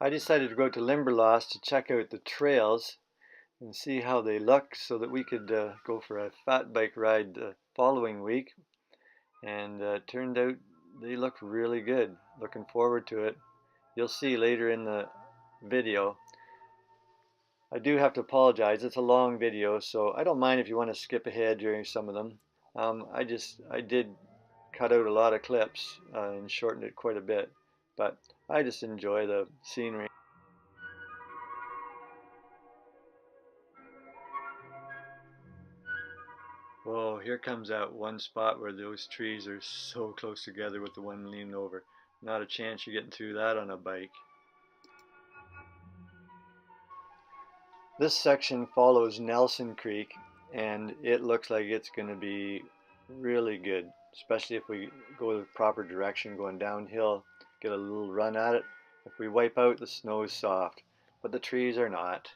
I decided to go to Limberlost to check out the trails and see how they look so that we could go for a fat bike ride the following week. And it turned out they look really good. Looking forward to it. You'll see later in the video. I do have to apologize. It's a long video, so I don't mind if you want to skip ahead during some of them. I did cut out a lot of clips and shortened it quite a bit, but I just enjoy the scenery. Whoa, here comes that one spot where those trees are so close together with the one leaning over. Not a chance you're getting through that on a bike. This section follows Nelson Creek, and it looks like it's going to be really good, especially if we go the proper direction going downhill, get a little run at it. If we wipe out, the snow is soft, but the trees are not.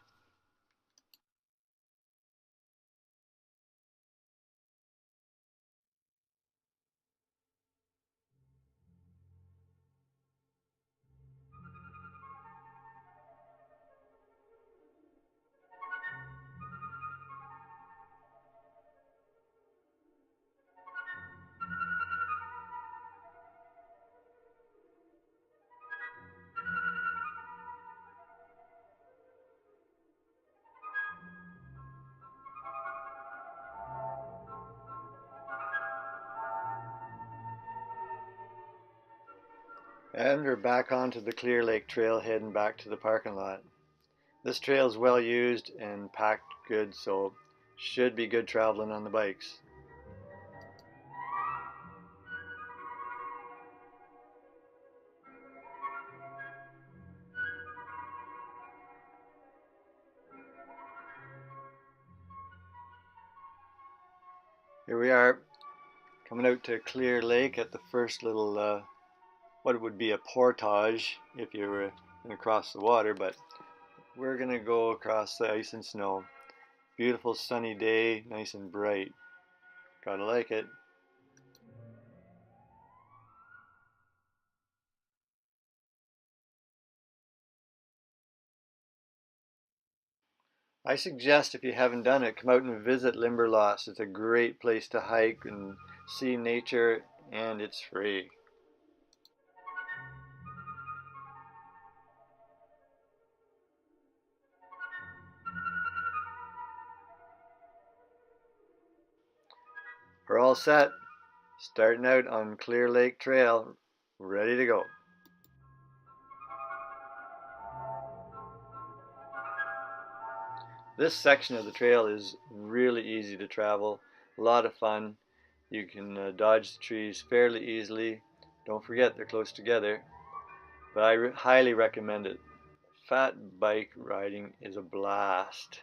And we're back onto the Clear Lake Trail heading back to the parking lot. This trail is well used and packed good, so should be good traveling on the bikes. Here we are, coming out to Clear Lake at the first little, what would be a portage if you were going to cross the water, but we're going to go across the ice and snow. Beautiful sunny day, nice and bright. Gotta like it. I suggest if you haven't done it, come out and visit Limberlost. It's a great place to hike and see nature, and it's free. We're all set. Starting out on Clear Lake Trail, ready to go. This section of the trail is really easy to travel, a lot of fun. You can dodge the trees fairly easily. Don't forget they're close together, but I highly recommend it. Fat bike riding is a blast.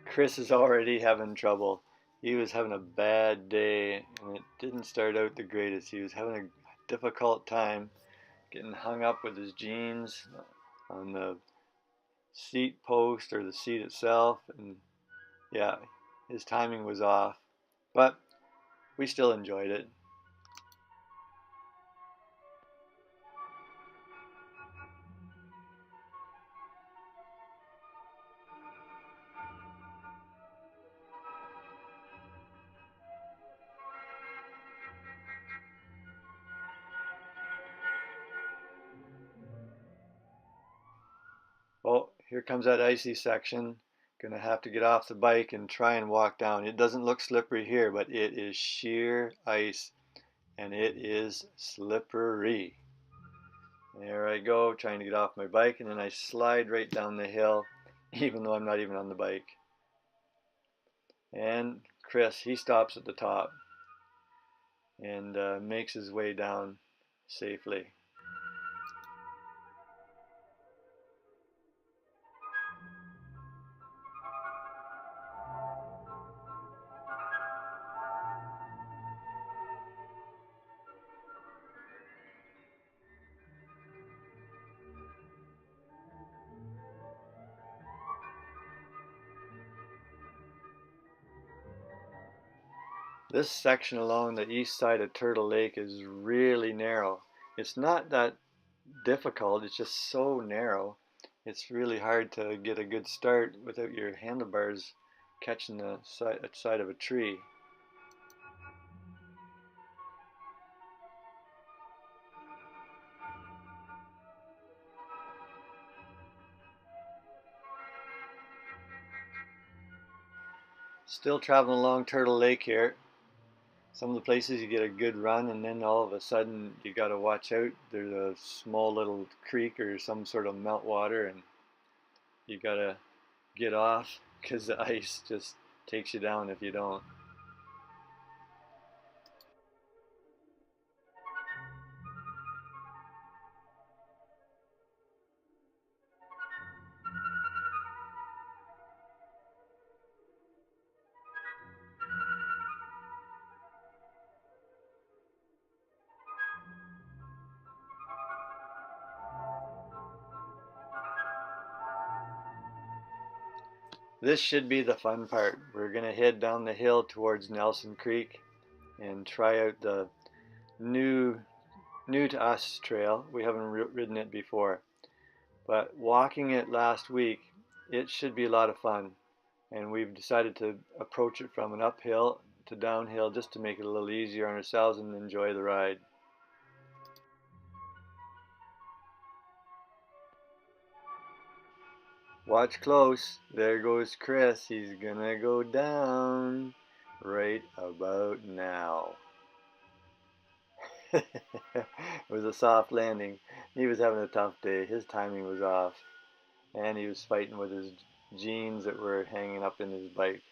Chris is already having trouble. He was having a bad day and it didn't start out the greatest. He was having a difficult time getting hung up with his jeans on the seat post or the seat itself, and yeah, his timing was off, but we still enjoyed it. Oh, here comes that icy section. Gonna have to get off the bike and try and walk down. It doesn't look slippery here, but it is sheer ice and it is slippery. There I go, trying to get off my bike, and then I slide right down the hill, even though I'm not even on the bike. And Chris, he stops at the top and makes his way down safely. This section along the east side of Turtle Lake is really narrow. It's not that difficult, it's just so narrow. It's really hard to get a good start without your handlebars catching the side of a tree. Still traveling along Turtle Lake here. Some of the places you get a good run, and then all of a sudden you got to watch out. There's a small little creek or some sort of meltwater, and you got to get off because the ice just takes you down if you don't. This should be the fun part. We're going to head down the hill towards Nelson Creek and try out the new to us trail. We haven't ridden it before, but walking it last week, it should be a lot of fun. And we've decided to approach it from an uphill to downhill just to make it a little easier on ourselves and enjoy the ride. Watch close. There goes Chris. He's gonna go down right about now. It was a soft landing. He was having a tough day. His timing was off. And he was fighting with his jeans that were hanging up in his bike.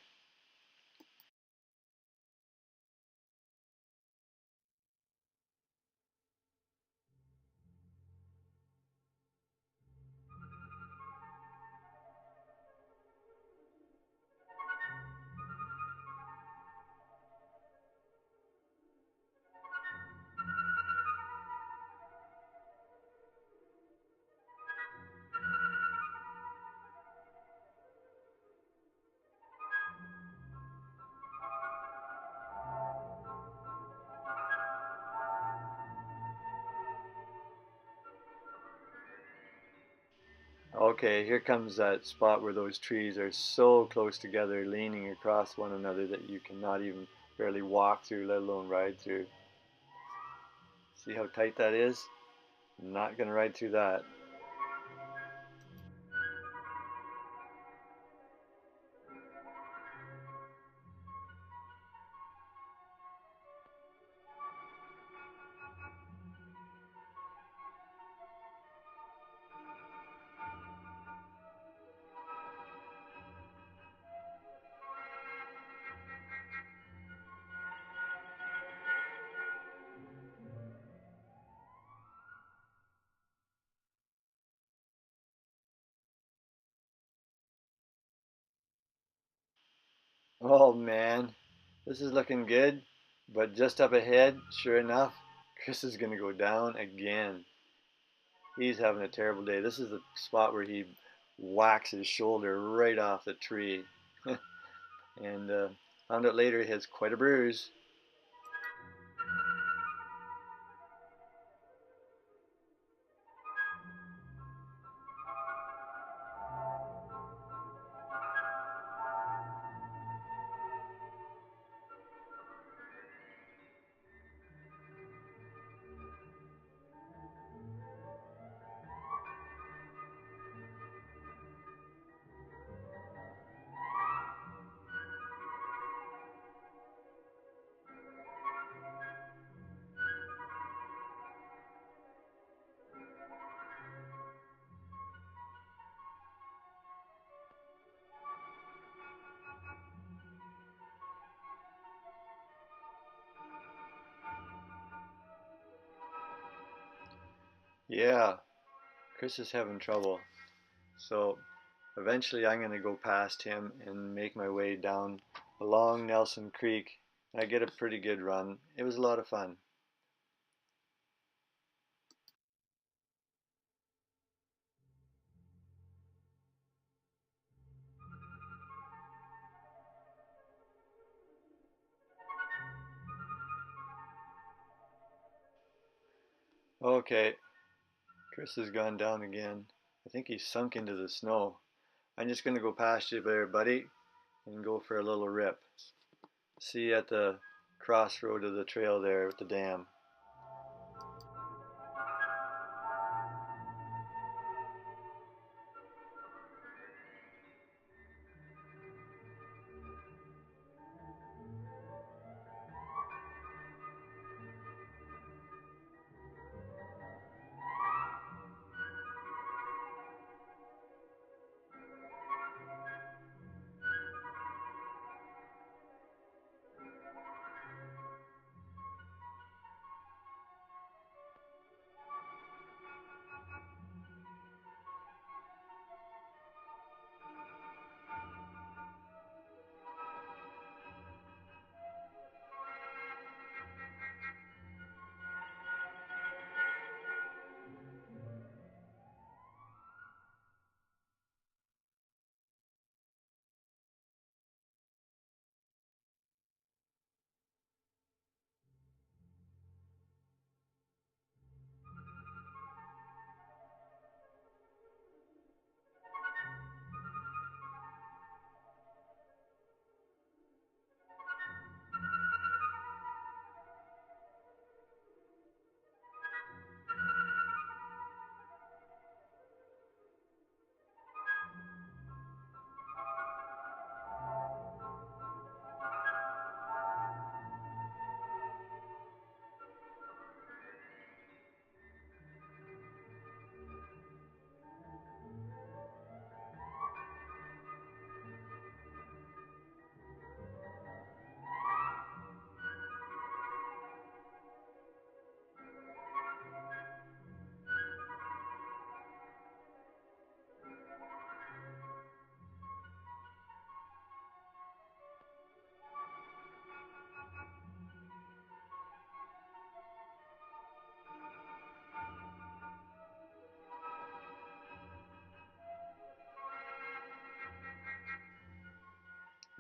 Okay, here comes that spot where those trees are so close together, leaning across one another that you cannot even barely walk through, let alone ride through. See how tight that is? I'm not gonna ride through that. Oh man, this is looking good, but just up ahead, sure enough, Chris is gonna go down again. He's having a terrible day. This is the spot where he whacks his shoulder right off the tree. And found out later he has quite a bruise. Yeah, Chris is having trouble. So eventually I'm going to go past him and make my way down along Nelson Creek. I get a pretty good run. It was a lot of fun. Okay, Chris has gone down again. I think he's sunk into the snow. I'm just going to go past you there, buddy, and go for a little rip. See you at the crossroad of the trail there with the dam.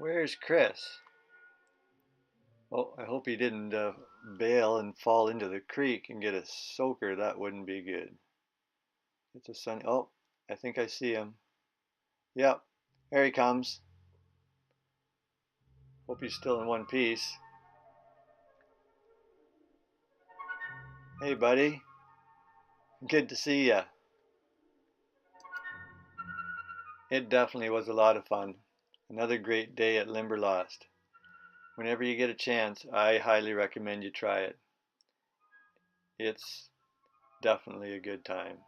Where's Chris? Oh, I hope he didn't bail and fall into the creek and get a soaker. That wouldn't be good. It's a sunny. Oh, I think I see him. Yep, here he comes. Hope he's still in one piece. Hey, buddy. Good to see ya. It definitely was a lot of fun. Another great day at Limberlost. Whenever you get a chance, I highly recommend you try it. It's definitely a good time.